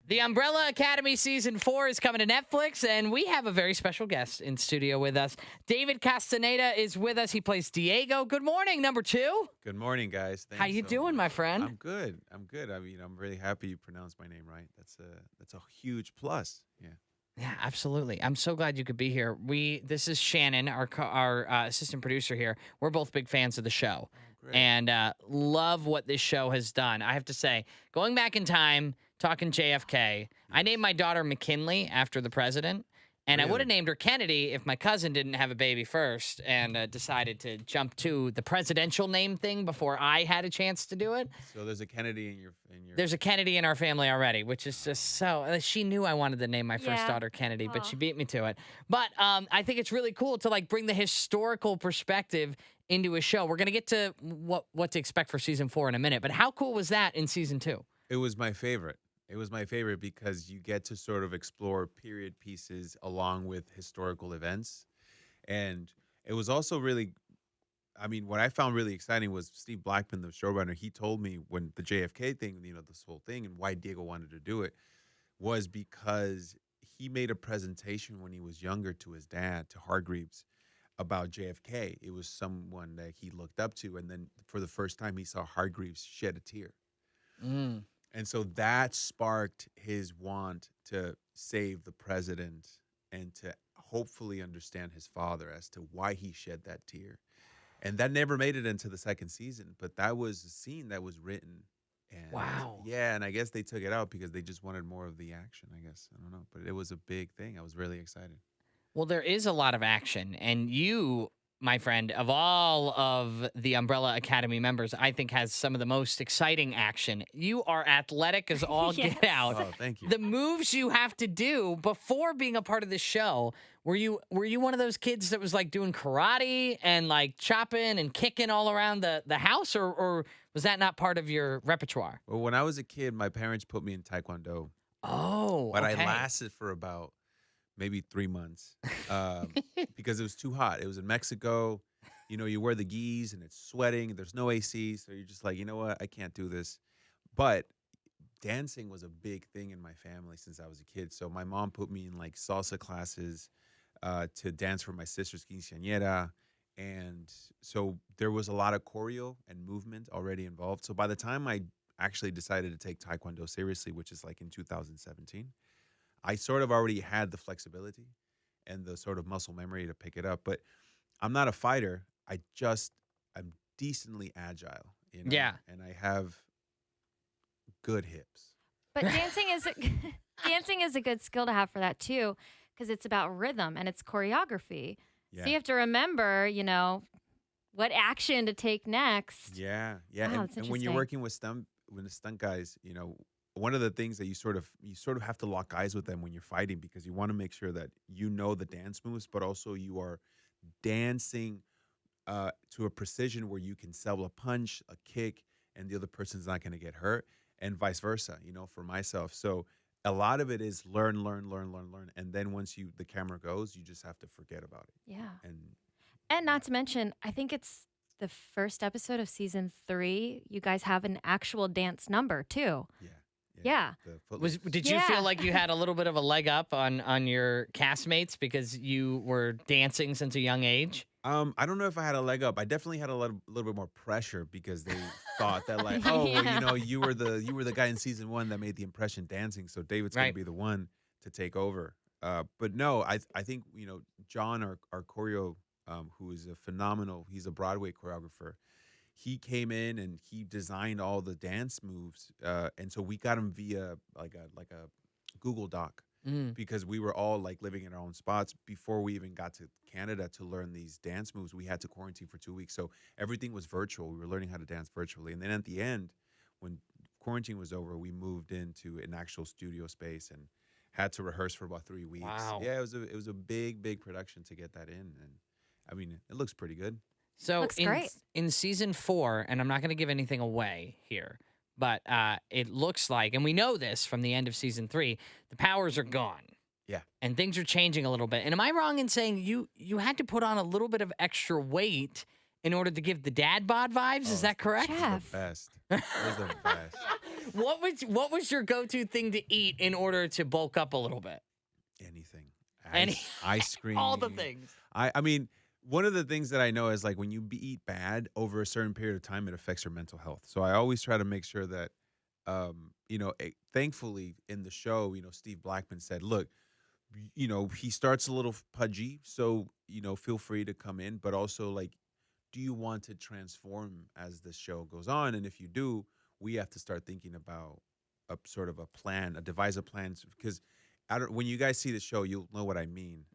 The Umbrella Academy Season 4 is coming to Netflix, and we have a very special guest in studio with us. David Castañeda is with us. He plays Diego. Good morning, number 2. Good morning, guys. Thanks How you so doing, much. my friend? I'm good. I mean, I'm really happy you pronounced my name right. That's a huge plus. Yeah. Yeah, absolutely. I'm so glad you could be here. This is Shannon, our assistant producer here. We're both big fans of the show, Great. and love what this show has done. I have to say, going back in time, talking JFK, I named my daughter McKinley after the president, and I would have Really? named her Kennedy if my cousin didn't have a baby first and decided to jump to the presidential name thing before I had a chance to do it. So there's a Kennedy in your. There's a Kennedy in our family already, which is just so. She knew I wanted to name my first Yeah. daughter Kennedy, but Aw. she beat me to it. But I think it's really cool to like bring the historical perspective into a show. We're gonna get to what to expect for season 4 in a minute. But how cool was that in season 2? It was my favorite. It was my favorite because you get to sort of explore period pieces along with historical events, and it was also really. I mean, what I found really exciting was Steve Blackman, the showrunner. He told me when the JFK thing, this whole thing, and why Diego wanted to do it, was because he made a presentation when he was younger to his dad, to Hargreaves, about JFK. It was someone that he looked up to, and then for the first time, he saw Hargreaves shed a tear. Mm. And so that sparked his want to save the president and to hopefully understand his father as to why he shed that tear. And that never made it into the second season, but that was a scene that was written. And Wow. yeah, and I guess they took it out because they just wanted more of the action, I guess. I don't know, but it was a big thing. I was really excited. Well, there is a lot of action, and you, my friend, of all of the Umbrella Academy members, I think has some of the most exciting action. You are athletic as all Yes. get out. Oh, thank you. The moves you have to do before being a part of the show. Were you one of those kids that was like doing karate and like chopping and kicking all around the house, or was that not part of your repertoire? Well, when I was a kid, my parents put me in Taekwondo, Oh, but okay. I lasted for about maybe 3 months because it was too hot. It was in Mexico. You wear the gis and it's sweating. There's no AC. So you're just like, you know what? I can't do this. But dancing was a big thing in my family since I was a kid. So my mom put me in like salsa classes to dance for my sister's quinceañera. And so there was a lot of choreo and movement already involved. So by the time I actually decided to take Taekwondo seriously, which is like in 2017, I sort of already had the flexibility and the sort of muscle memory to pick it up. But I'm not a fighter. I'm decently agile, Yeah. and I have good hips. But dancing is a good skill to have for that too, because it's about rhythm and it's choreography. Yeah. So you have to remember, what action to take next. Yeah. Wow, and, that's and when you're interesting. working with the stunt guys, one of the things that you sort of have to lock eyes with them when you're fighting, because you want to make sure that you know the dance moves, but also you are dancing to a precision where you can sell a punch, a kick, and the other person's not going to get hurt, and vice versa. For myself, so a lot of it is learn, and then once the camera goes, you just have to forget about it. Yeah. And Not to mention, I think it's the first episode of season 3. You guys have an actual dance number too. yeah. The Did you feel Yeah. like you had a little bit of a leg up on your castmates because you were dancing since a young age? I don't know if I had a leg up. I definitely had a little bit more pressure because they thought that like, Yeah. you were the guy in season 1 that made the impression dancing, so David's gonna Right. be the one to take over. But no, I think John, our choreo, who is he's a Broadway choreographer. He came in and he designed all the dance moves, and so we got him via like a Google Doc. Mm. Because we were all like living in our own spots before we even got to Canada to learn these dance moves. We had to quarantine for 2 weeks. So everything was virtual. We were learning how to dance virtually. And then at the end, when quarantine was over, we moved into an actual studio space and had to rehearse for about 3 weeks. Wow. Yeah, it was a big production to get that in. And I mean, it looks pretty good. So Looks great. in season 4, and I'm not going to give anything away here, but it looks like, and we know this from the end of season 3, the powers are gone. Yeah. And things are changing a little bit. And am I wrong in saying you had to put on a little bit of extra weight in order to give the dad bod vibes. Is that correct? Chef. The best. It was the best. What was your go-to thing to eat in order to bulk up a little bit? Anything. Any- Ice cream. All the things. I mean, one of the things that I know is like when you eat bad over a certain period of time, it affects your mental health. So I always try to make sure that, thankfully in the show, Steve Blackman said, look, he starts a little pudgy, so, feel free to come in, but also like, do you want to transform as the show goes on? And if you do, we have to start thinking about a sort of a plan, devise a plan, because when you guys see the show, you'll know what I mean.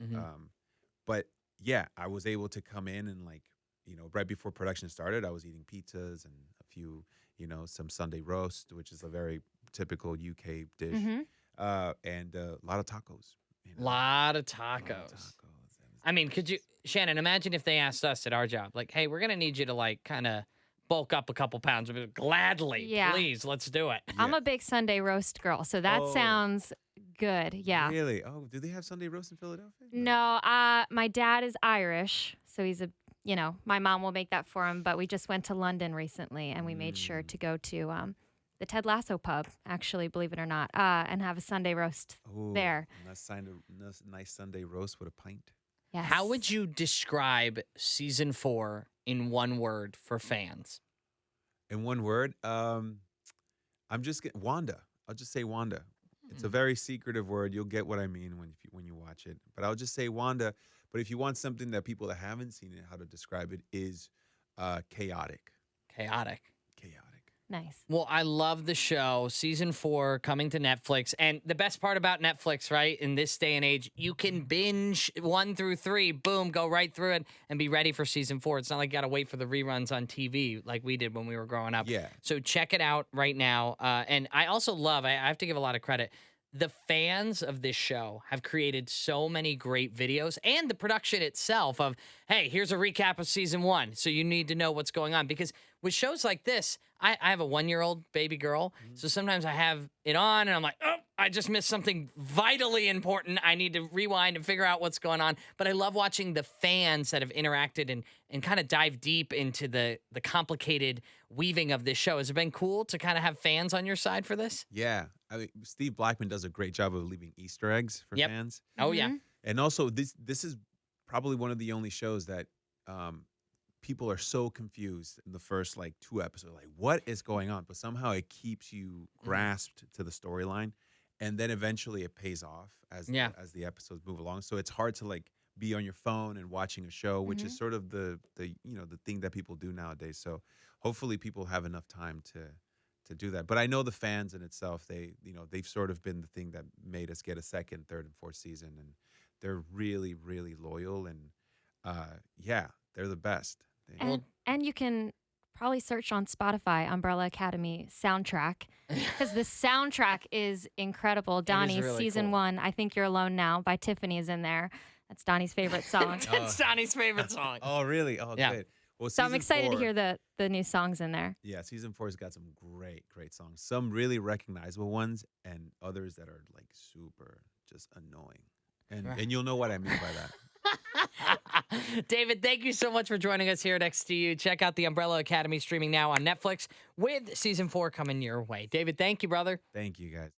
But yeah, I was able to come in and like, right before production started, I was eating pizzas and a few, some Sunday roast, which is a very typical UK dish, and a lot of tacos. Lot of tacos. I mean, could you, Shannon, imagine if they asked us at our job, like, hey, we're going to need you to like kind of bulk up a couple pounds. Gladly, Yeah. please, let's do it. I'm a big Sunday roast girl, so that sounds good. Yeah. Really? Oh, do they have Sunday roast in Philadelphia? No, my dad is Irish, so he's my mom will make that for him, but we just went to London recently and we made sure to go to the Ted Lasso pub, actually, believe it or not, and have a Sunday roast there. Nice Sunday roast with a pint. Yes. How would you describe season 4 in one word for fans? In one word, Wanda. I'll just say Wanda. It's a very secretive word. You'll get what I mean when you watch it. But I'll just say Wanda. But if you want something that people that haven't seen it, how to describe it is chaotic. Chaotic. Nice. Well, I love the show. Season 4 coming to Netflix. And the best part about Netflix, right, in this day and age, you can binge 1 through 3, boom, go right through it and be ready for season 4. It's not like you got to wait for the reruns on TV like we did when we were growing up. Yeah. So check it out right now. And I also love, I have to give a lot of credit, the fans of this show have created so many great videos, and the production itself of, hey, here's a recap of season 1, so you need to know what's going on. Because with shows like this, I have a 1-year-old baby girl, so sometimes I have it on, and I'm like, oh, I just missed something vitally important. I need to rewind and figure out what's going on. But I love watching the fans that have interacted and kind of dive deep into the complicated weaving of this show. Has it been cool to kind of have fans on your side for this? Yeah. I mean, Steve Blackman does a great job of leaving Easter eggs for fans. Oh, yeah. And also, this is probably one of the only shows that people are so confused in the first, 2 episodes. Like, what is going on? But somehow it keeps you grasped to the storyline. And then eventually it pays off as the episodes move along. So it's hard to, be on your phone and watching a show, which is sort of the thing that people do nowadays. So hopefully people have enough time to do that. But I know the fans in itself, they've sort of been the thing that made us get a 2nd, 3rd, and 4th season, and they're really, really loyal, and they're the best. And you can probably search on Spotify Umbrella Academy soundtrack, because the soundtrack is incredible. Donnie's really season cool. 1, I Think You're Alone Now by Tiffany is in there. That's Donnie's favorite song. That's Donnie's favorite song. Oh, really? Oh, Yeah. good. Well, So I'm season excited 4 to hear the new songs in there. Yeah, season 4's got some great, great songs. Some really recognizable ones, and others that are super just annoying. And you'll know what I mean by that. David, thank you so much for joining us here at XTU. Check out the Umbrella Academy streaming now on Netflix with season 4 coming your way. David, thank you, brother. Thank you, guys.